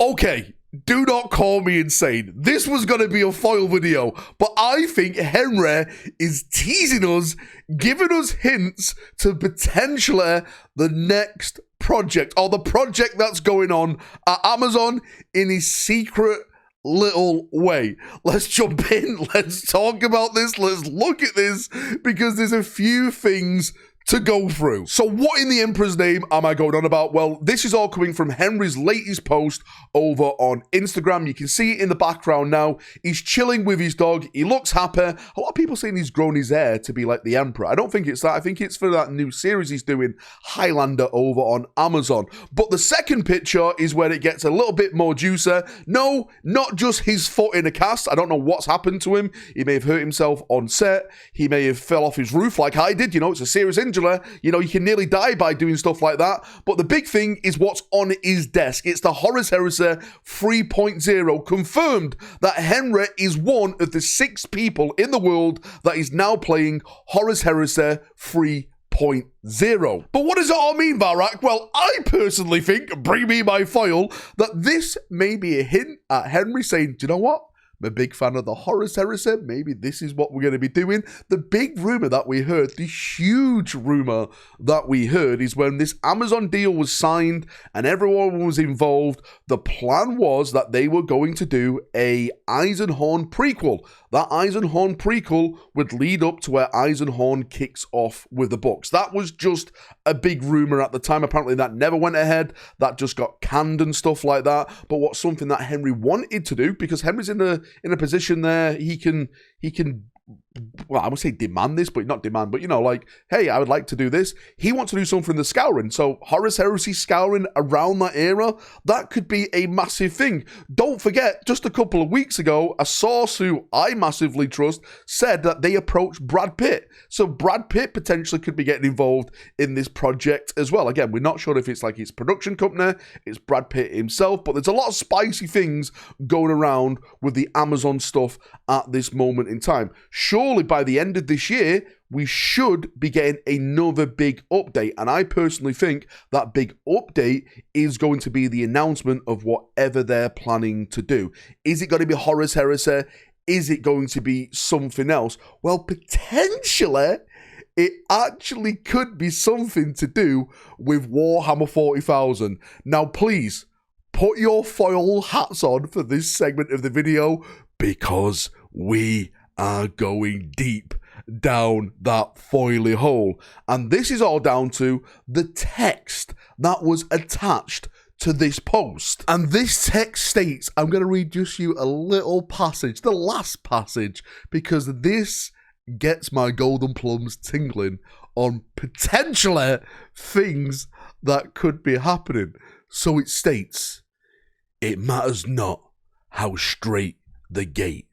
Okay, do not call me insane. This was going to be a foil video, but I think Henry is teasing us, giving us hints to potentially the next project, or the project that's going on at Amazon in his secret little way. Let's jump in, let's talk about this, let's look at this, because there's a few things to go through. So what in the Emperor's name am I going on about? Well, this is all coming from Henry's latest post over on Instagram. You can see it in the background now. He's chilling with his dog. He looks happy. A lot of people saying he's grown his hair to be like the Emperor. I don't think it's that. I think it's for that new series he's doing, Highlander, over on Amazon. But the second picture is where it gets a little bit more juicy. No, not just his foot in a cast. I don't know what's happened to him. He may have hurt himself on set. He may have fell off his roof like I did. You know, it's a serious injury. You know, you can nearly die by doing stuff like that. But the big thing is what's on his desk. It's the Horus Heresy 3.0. Confirmed that Henry is one of the 6 people in the world that is now playing Horus Heresy 3.0. But what does it all mean, Valrak? Well, I personally think, bring me my foil, that this may be a hint at Henry saying, do you know what? I'm a big fan of the Horus Heresy. Maybe this is what we're going to be doing. The big rumor that we heard, the huge rumor that we heard, is when this Amazon deal was signed and everyone was involved, the plan was that they were going to do a Eisenhorn prequel. That Eisenhorn prequel would lead up to where Eisenhorn kicks off with the books. That was just a big rumor at the time. Apparently that never went ahead. That just got canned and stuff like that. But what's something that Henry wanted to do, because Henry's in a position there, he can, well, I would say demand this, but not demand, but, you know, like, hey, I would like to do this. He wants to do something in the Scouring. So Horus Heresy Scouring around that era, that could be a massive thing. Don't forget, just a couple of weeks ago, a source who I massively trust said that they approached Brad Pitt. So Brad Pitt potentially could be getting involved in this project as well. Again, we're not sure if it's like his production company, it's Brad Pitt himself, but there's a lot of spicy things going around with the Amazon stuff at this moment in time. Surely by the end of this year, we should be getting another big update. And I personally think that big update is going to be the announcement of whatever they're planning to do. Is it going to be Horus Heresy? Is it going to be something else? Well, potentially, it actually could be something to do with Warhammer 40,000. Now, please, put your foil hats on for this segment of the video, because we are going deep down that foily hole. And this is all down to the text that was attached to this post. And this text states, I'm going to read just you a little passage, the last passage, because this gets my golden plums tingling on potentially things that could be happening. So it states, it matters not how straight the gate,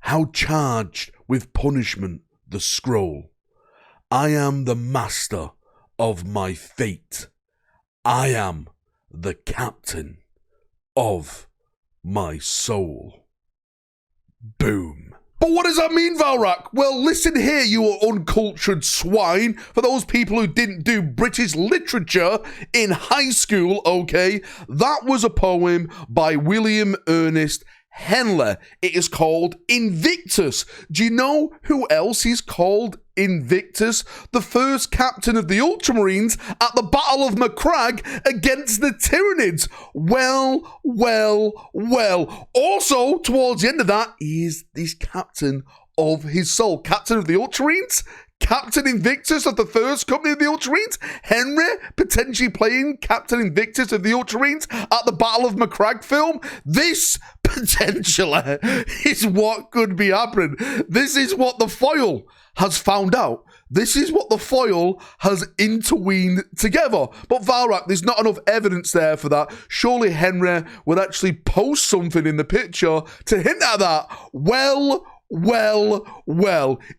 how charged with punishment the scroll. I am the master of my fate. I am the captain of my soul. Boom. But what does that mean, Valrak? Well, listen here, you uncultured swine. For those people who didn't do British literature in high school, okay, that was a poem by William Ernest Henley. It is called Invictus. Do you know who else is called Invictus? The first captain of the Ultramarines at the Battle of Macragge against the Tyranids. Well, well, well. Also, towards the end of that, he is this captain of his soul. Captain of the Ultramarines? Captain Invictus of the first company of the Ultramarines? Henry potentially playing Captain Invictus of the Ultramarines at the Battle of Macragge film? This potentially is what could be happening. This is what the foil has found out. This is what the foil has intervened together. But Valrak, there's not enough evidence there for that. Surely Henry would actually post something in the picture to hint at that. Well,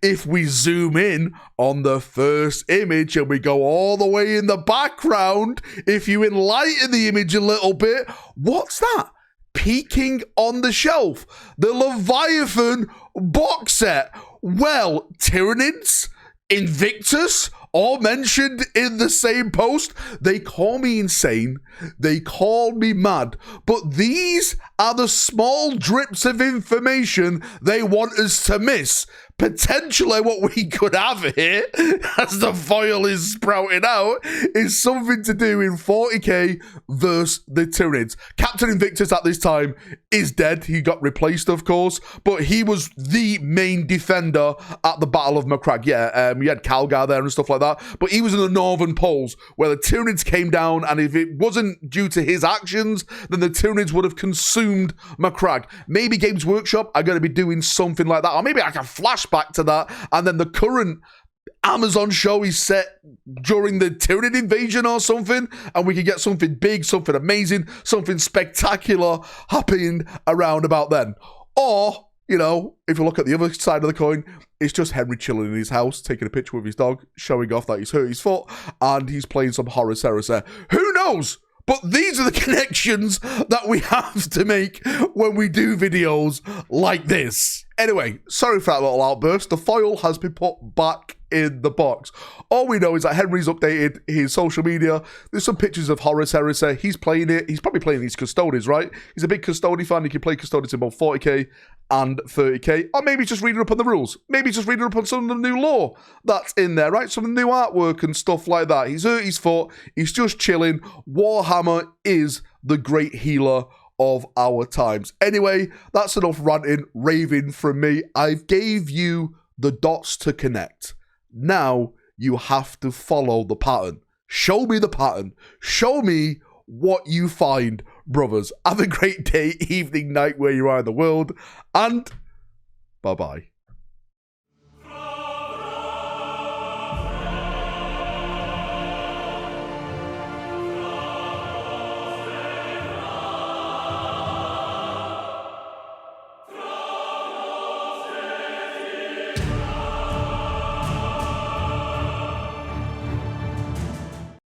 if we zoom in on the first image and we go all the way in the background, if you enlighten the image a little bit, what's that? Peeking on the shelf, the Leviathan box set. Well, Tyranids, Invictus, or mentioned in the same post. They call me insane. They call me mad. But these are the small drips of information they want us to miss. Potentially what we could have here, as the foil is sprouting out, is something to do in 40k versus the Tyranids. Captain Invictus at this time is dead. He got replaced, of course, but he was the main defender at the Battle of Macragge. Yeah, you had Calgar there and stuff like that, but he was in the northern poles where the Tyranids came down, and if it wasn't due to his actions, then the Tyranids would have consumed Macragge. Maybe Games Workshop are going to be doing something like that, or maybe I can flash back to that, and then the current Amazon show is set during the Tyranid invasion or something, and we can get something big, something amazing, something spectacular happening around about then. Or, you know, if you look at the other side of the coin, it's just Henry chilling in his house, taking a picture with his dog, showing off that he's hurt his foot, and he's playing some Horus heresy. Who knows? But these are the connections that we have to make when we do videos like this. Anyway, sorry for that little outburst. The foil has been put back in the box. All we know is that Henry's updated his social media. There's some pictures of Horus Heresy. He's playing it. He's probably playing these Custodes, right? He's a big Custode fan. He can play Custodes in both 40k and 30k. Or maybe he's just reading up on the rules. Maybe he's just reading up on some of the new lore that's in there, right? Some of the new artwork and stuff like that. He's hurt his foot. He's just chilling. Warhammer is the great healer of our times. Anyway, that's enough ranting, raving from me. I've gave you the dots to connect. Now you have to follow the pattern. Show me the pattern. Show me what you find, brothers. Have a great day, evening, night, where you are in the world, and bye-bye.